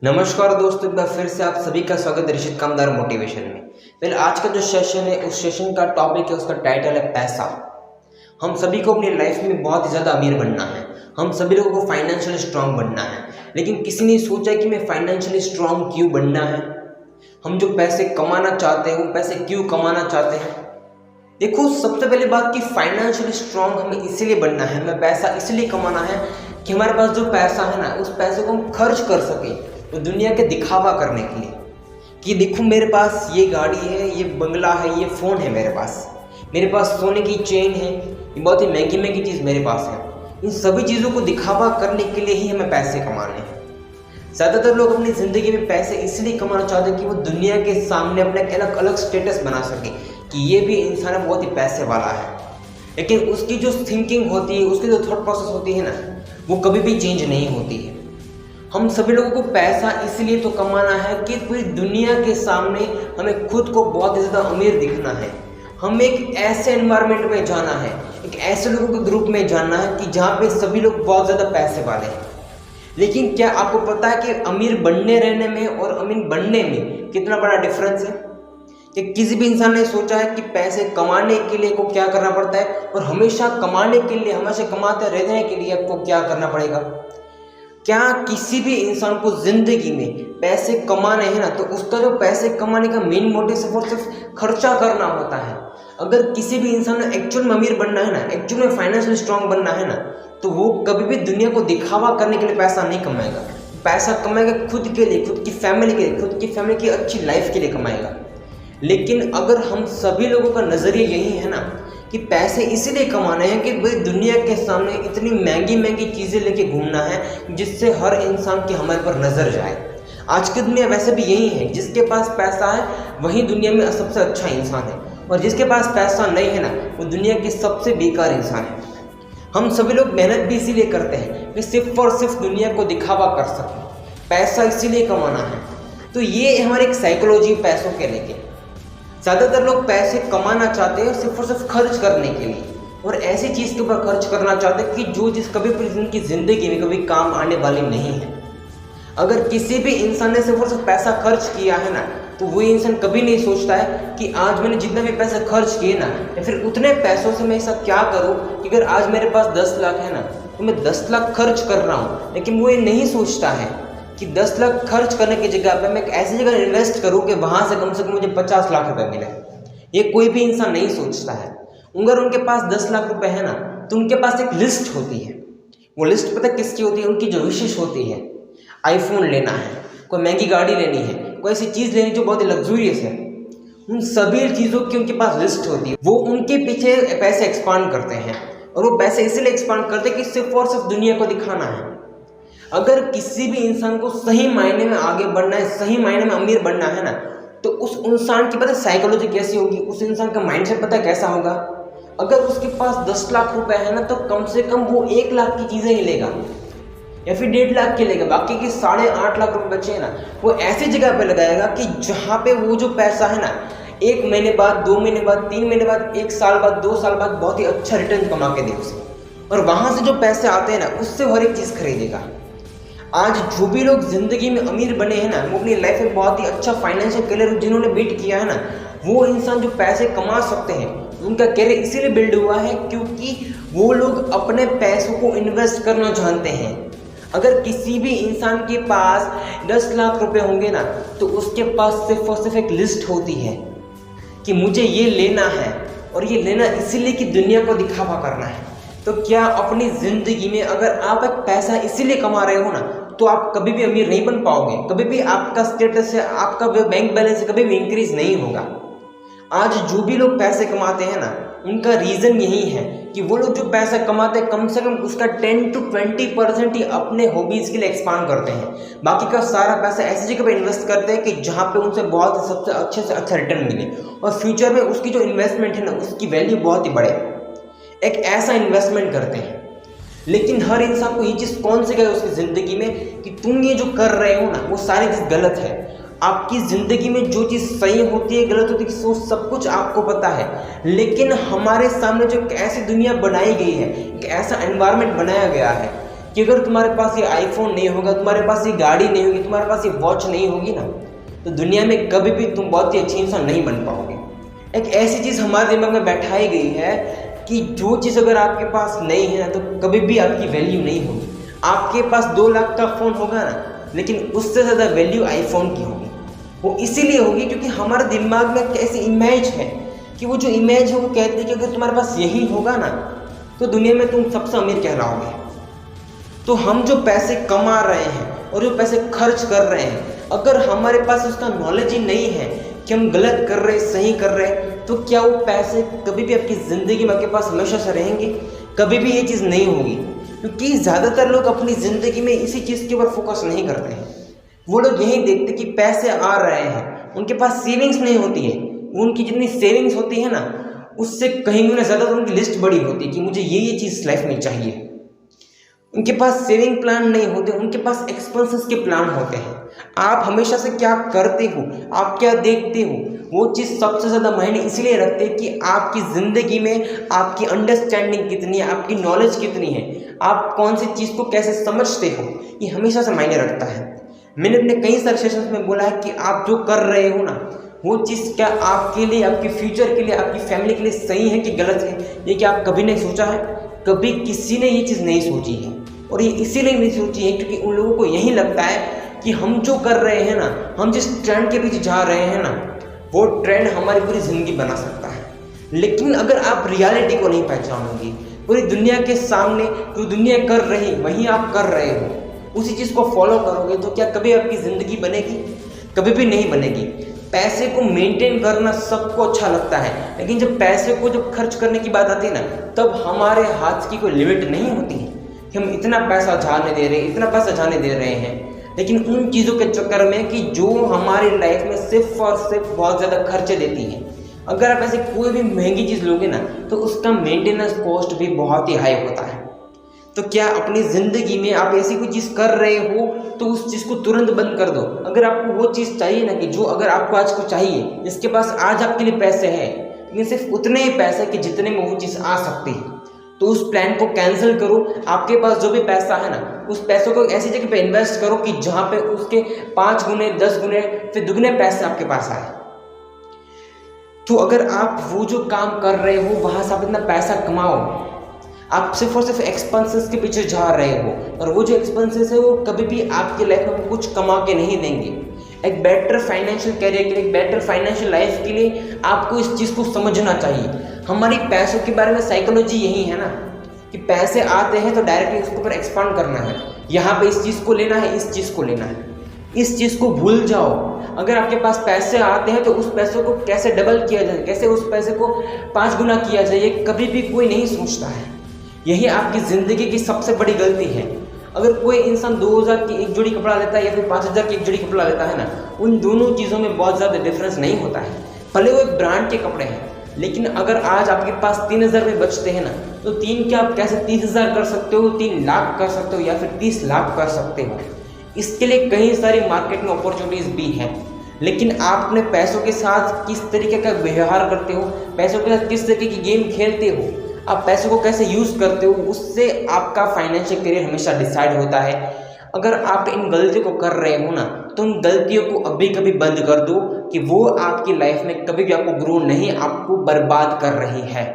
नमस्कार दोस्तों, एक बार फिर से आप सभी का स्वागत है ऋषित कामदार मोटिवेशन में। फिर आज का जो सेशन है उस सेशन का टॉपिक है, उसका टाइटल है पैसा। हम सभी को अपनी लाइफ में बहुत ही ज़्यादा अमीर बनना है, हम सभी लोगों को फाइनेंशियली स्ट्रांग बनना है, लेकिन किसी ने सोचा कि मैं फाइनेंशियली स्ट्रांग क्यों बनना है। हम जो पैसे कमाना चाहते हैं वो पैसे क्यों कमाना चाहते हैं। देखो, सबसे पहली बात कि फाइनेंशियली स्ट्रांग हमें इसलिए बनना है, हमें पैसा इसलिए कमाना है कि हमारे पास जो पैसा है ना, उस पैसे को हम खर्च कर सकें, तो दुनिया के दिखावा करने के लिए कि देखो मेरे पास ये गाड़ी है, ये बंगला है, ये फ़ोन है मेरे पास सोने की चेन है, ये बहुत ही महंगी महंगी चीज़ मेरे पास है। इन सभी चीज़ों को दिखावा करने के लिए ही हमें पैसे कमाने हैं। ज़्यादातर लोग अपनी ज़िंदगी में पैसे इसलिए कमाना चाहते हैं कि वो दुनिया के सामने अपने अलग अलग स्टेटस बना सके कि ये भी इंसान बहुत ही पैसे वाला है। लेकिन उसकी जो थिंकिंग होती है, उसकी जो थॉट प्रोसेस होती है ना, वो कभी भी चेंज नहीं होती है। हम सभी लोगों को पैसा इसलिए तो कमाना है कि पूरी दुनिया के सामने हमें खुद को बहुत ज़्यादा अमीर दिखना है। हमें एक ऐसे एनवायरनमेंट में जाना है, एक ऐसे लोगों के ग्रुप में जाना है कि जहाँ पे सभी लोग बहुत ज़्यादा पैसे वाले हैं। लेकिन क्या आपको पता है कि अमीर बनने रहने में और अमीर बनने में कितना बड़ा डिफरेंस है? कि किसी भी इंसान ने सोचा है कि पैसे कमाने के लिए को क्या करना पड़ता है और हमेशा कमाने के लिए, हमेशा कमाते रहने के लिए आपको क्या करना पड़ेगा? क्या किसी भी इंसान को ज़िंदगी में पैसे कमाने हैं ना, तो उसका जो पैसे कमाने का मेन मोटिव सिर्फ और सिर्फ खर्चा करना होता है। अगर किसी भी इंसान ने एक्चुअल में अमीर बनना है ना, एक्चुअल में फाइनेंशियली स्ट्रांग बनना है ना, तो वो कभी भी दुनिया को दिखावा करने के लिए पैसा नहीं कमाएगा। पैसा कमाएगा खुद के लिए, खुद की फैमिली के लिए, खुद की फैमिली की अच्छी लाइफ के लिए कमाएगा। लेकिन अगर हम सभी लोगों का नज़रिया यही है ना कि पैसे इसीलिए कमाने हैं कि भाई दुनिया के सामने इतनी महंगी महंगी चीज़ें लेके घूमना है जिससे हर इंसान की हमारे पर नज़र जाए। आज की दुनिया वैसे भी यही है, जिसके पास पैसा है वही दुनिया में सबसे अच्छा इंसान है, और जिसके पास पैसा नहीं है ना, वो दुनिया के सबसे बेकार इंसान है। हम सभी लोग मेहनत भी इसीलिए करते हैं कि सिर्फ और सिर्फ दुनिया को दिखावा कर सकें, पैसा इसीलिए कमाना है। तो ये हमारी एक साइकोलॉजी पैसों के लेके। ज़्यादातर लोग पैसे कमाना चाहते हैं सिर्फ और सिर्फ खर्च करने के लिए, और ऐसी चीज़ के ऊपर खर्च करना चाहते हैं कि जो चीज़ कभी भी उनकी ज़िंदगी में कभी काम आने वाली नहीं है। अगर किसी भी इंसान ने सिर्फ और सिर्फ पैसा खर्च किया है ना, तो वो इंसान कभी नहीं सोचता है कि आज मैंने जितने भी पैसे खर्च किए ना, या फिर उतने पैसों से मैं ऐसा क्या करूँ कि अगर आज मेरे पास 10 लाख है ना, तो मैं 10 लाख खर्च कर रहा हूँ। लेकिन वो ये नहीं सोचता है कि 10 लाख खर्च करने की जगह पर मैं एक ऐसी जगह इन्वेस्ट करूं कि वहां से कम मुझे 50 लाख रुपए मिले। ये कोई भी इंसान नहीं सोचता है। अगर उनके पास 10 लाख रुपए है ना, तो उनके पास एक लिस्ट होती है। वो लिस्ट पता किसकी होती है? उनकी जो विशेष होती है। आईफोन लेना है, कोई महंगी गाड़ी लेनी है, कोई ऐसी चीज़ लेनी जो बहुत ही लग्जूरियस है, उन सभी चीज़ों की उनके पास लिस्ट होती है। वो उनके पीछे पैसे एक्सपांड करते हैं, और वो पैसे इसलिए एक्सपांड करते हैं कि सिर्फ और सिर्फ दुनिया को दिखाना है। अगर किसी भी इंसान को सही मायने में आगे बढ़ना है, सही मायने में अमीर बनना है ना, तो उस इंसान की पता साइकोलॉजी कैसी होगी, उस इंसान का माइंडसेट पता कैसा होगा? अगर उसके पास 10 लाख रुपए है ना, तो कम से कम वो 1 लाख की चीज़ें ही लेगा, या फिर 1.5 लाख की लेगा। बाकी के 8.5 लाख रुपए बचे हैं ना, वो ऐसी जगह पे लगाएगा कि जहाँ पे वो जो पैसा है ना, 1 महीने बाद, 2 महीने बाद, 3 महीने बाद, 1 साल बाद, 2 साल बाद बहुत ही अच्छा रिटर्न कमा के दे उसे। और वहाँ से जो पैसे आते हैं ना, उससे हर एक चीज़ खरीदेगा। आज जो भी लोग ज़िंदगी में अमीर बने हैं ना, वो अपनी लाइफ में बहुत ही अच्छा फाइनेंशियल करियर जिन्होंने बिल्ड किया है ना, वो इंसान जो पैसे कमा सकते हैं, उनका करियर इसीलिए बिल्ड हुआ है क्योंकि वो लोग अपने पैसों को इन्वेस्ट करना जानते हैं। अगर किसी भी इंसान के पास 10 लाख रुपए होंगे ना, तो उसके पास सिर्फ और सिर्फ एक लिस्ट होती है कि मुझे ये लेना है, और ये लेना इसीलिए कि दुनिया को दिखावा करना है। तो क्या अपनी ज़िंदगी में अगर आप एक पैसा इसीलिए कमा रहे हो ना, तो आप कभी भी अमीर नहीं बन पाओगे, कभी भी आपका स्टेटस है, आपका बैंक बैलेंस कभी भी इंक्रीज नहीं होगा। आज जो भी लोग पैसे कमाते हैं ना, उनका रीज़न यही है कि वो लोग जो पैसा कमाते हैं, कम से कम उसका 10 to 20% ही अपने हॉबीज़ के लिए एक्सपांड करते हैं। बाकी का सारा पैसा ऐसी जगह पे इन्वेस्ट करते हैं कि जहाँ पे उनसे बहुत सबसे अच्छे से अच्छा रिटर्न मिले, और फ्यूचर में उसकी जो इन्वेस्टमेंट है ना, उसकी वैल्यू बहुत ही बढ़े। एक ऐसा इन्वेस्टमेंट करते हैं। लेकिन हर इंसान को ये चीज़ कौन से गए उसकी ज़िंदगी में कि तुम ये जो कर रहे हो ना, वो सारी चीज़ गलत है। आपकी ज़िंदगी में जो चीज़ सही होती है, गलत होती है, वो सब कुछ आपको पता है। लेकिन हमारे सामने जो एक ऐसी दुनिया बनाई गई है, एक ऐसा एनवायरनमेंट बनाया गया है कि अगर तुम्हारे पास ये आईफोन नहीं होगा, तुम्हारे पास ये गाड़ी नहीं होगी, तुम्हारे पास ये वॉच नहीं होगी ना, तो दुनिया में कभी भी तुम बहुत ही अच्छी इंसान नहीं बन पाओगे। एक ऐसी चीज़ हमारे दिमाग में बैठाई गई है कि जो चीज़ अगर आपके पास नहीं है तो कभी भी आपकी वैल्यू नहीं होगी। आपके पास 2 लाख का फ़ोन होगा ना, लेकिन उससे ज़्यादा वैल्यू आईफोन की होगी। वो इसीलिए होगी क्योंकि हमारे दिमाग में एक ऐसी इमेज है कि वो जो इमेज है वो कहती है कि अगर तुम्हारे पास यही होगा ना तो दुनिया में तुम सबसे अमीर कहलाओगे। तो हम जो पैसे कमा रहे हैं और जो पैसे खर्च कर रहे हैं, अगर हमारे पास उसका नॉलेज ही नहीं है कि हम गलत कर रहे हैं सही कर रहे हैं, तो क्या वो पैसे कभी भी आपकी ज़िंदगी में आपके पास हमेशा से रहेंगे? कभी भी ये चीज़ नहीं होगी, क्योंकि ज़्यादातर लोग अपनी ज़िंदगी में इसी चीज़ के ऊपर फोकस नहीं करते हैं। वो लोग यही देखते कि पैसे आ रहे हैं, उनके पास सेविंग्स नहीं होती है। उनकी जितनी सेविंग्स होती है ना, उससे कहीं गुना ज़्यादा तो उनकी लिस्ट बड़ी होती है कि मुझे ये चीज़ लाइफ में चाहिए। उनके पास सेविंग प्लान नहीं होते, उनके पास एक्सपेंसेस के प्लान होते हैं। आप हमेशा से क्या करते हो, आप क्या देखते हो, वो चीज़ सबसे ज़्यादा मायने इसलिए रखते हैं कि आपकी ज़िंदगी में आपकी अंडरस्टैंडिंग कितनी है, आपकी नॉलेज कितनी है, आप कौन सी चीज़ को कैसे समझते हो, ये हमेशा से मायने रखता है। मैंने अपने कई सारे सेशंस में बोला है कि आप जो कर रहे हो ना, वो चीज़ क्या आपके लिए, आपके फ्यूचर के लिए, आपकी फैमिली के लिए सही है कि गलत है, ये क्या आप कभी नहीं सोचा है? कभी किसी ने ये चीज़ नहीं सोची है। और ये इसीलिए नहीं सोची है क्योंकि उन लोगों को यही लगता है कि हम जो कर रहे हैं ना, हम जिस ट्रेंड के पीछे जा रहे हैं ना, वो ट्रेंड हमारी पूरी ज़िंदगी बना सकता है। लेकिन अगर आप रियलिटी को नहीं पहचानोगे, पूरी दुनिया के सामने जो दुनिया कर रही वही आप कर रहे हो, उसी चीज़ को फॉलो करोगे, तो क्या कभी आपकी ज़िंदगी बनेगी? कभी भी नहीं बनेगी। पैसे को मेंटेन करना सबको अच्छा लगता है, लेकिन जब पैसे को जब खर्च करने की बात आती है ना, तब हमारे हाथ की कोई लिमिट नहीं होती है कि हम इतना पैसा जाने दे रहे हैं, इतना पैसा जाने दे रहे हैं। लेकिन उन चीज़ों के चक्कर में कि जो हमारी लाइफ में सिर्फ और सिर्फ बहुत ज़्यादा खर्चे देती हैं। अगर आप ऐसे कोई भी महंगी चीज़ लोगे ना, तो उसका मेंटेनेंस कॉस्ट भी बहुत ही हाई होता है। तो क्या अपनी ज़िंदगी में आप ऐसी कोई चीज़ कर रहे हो तो उस चीज़ को तुरंत बंद कर दो। अगर आपको वो चीज़ चाहिए ना, कि जो अगर आपको आज को चाहिए, जिसके पास आज आपके लिए पैसे हैं, लेकिन सिर्फ उतने ही पैसे कि जितने में वो चीज़ आ सकती है, तो उस प्लान को कैंसिल करो। आपके पास जो भी पैसा है ना, उस पैसों को ऐसी जगह पे इन्वेस्ट करो कि जहाँ पे उसके 5 गुने 10 गुने फिर दुगने पैसे आपके पास आए। तो अगर आप वो जो काम कर रहे हो वहाँ से आप इतना पैसा कमाओ, आप सिर्फ और सिर्फ एक्सपेंसेस के पीछे जा रहे हो, और वो जो एक्सपेंसेस है वो कभी भी आपकी लाइफ में कुछ कमा के नहीं देंगे। एक बेटर फाइनेंशियल कैरियर के लिए, एक बेटर फाइनेंशियल लाइफ के लिए आपको इस चीज़ को समझना चाहिए। हमारी पैसों के बारे में साइकोलॉजी यही है ना, कि पैसे आते हैं तो डायरेक्टली उसके ऊपर एक्सपांड करना है, यहाँ पे इस चीज़ को लेना है, इस चीज़ को लेना है, इस चीज़ को भूल जाओ। अगर आपके पास पैसे आते हैं तो उस पैसों को कैसे डबल किया जाए, कैसे उस पैसे को 5 गुना किया जाए, ये कभी भी कोई नहीं सोचता है। यही आपकी ज़िंदगी की सबसे बड़ी गलती है। अगर कोई इंसान 2000 की एक जोड़ी कपड़ा लेता है या फिर 5000 की एक जोड़ी कपड़ा लेता है ना, उन दोनों चीज़ों में बहुत ज़्यादा डिफरेंस नहीं होता है, भले वो एक ब्रांड के कपड़े हैं। लेकिन अगर आज आपके पास 3000 में बचते हैं ना, तो 3 क्या आप कैसे 30,000 कर सकते हो, 3 लाख कर सकते हो, या फिर 30 लाख कर सकते हो। इसके लिए कई सारी मार्केट में अपॉर्चुनिटीज़ भी हैं। लेकिन आप अपने पैसों के साथ किस तरीके का व्यवहार करते हो, पैसों के साथ किस तरीके की गेम खेलते हो, आप पैसों को कैसे यूज़ करते हो, उससे आपका फाइनेंशियल करियर हमेशा डिसाइड होता है। अगर आप इन गलतियों को कर रहे हो ना, तो उन गलतियों को अभी कभी बंद कर दो कि वो आपकी लाइफ में कभी भी आपको ग्रो नहीं, आपको बर्बाद कर रही है।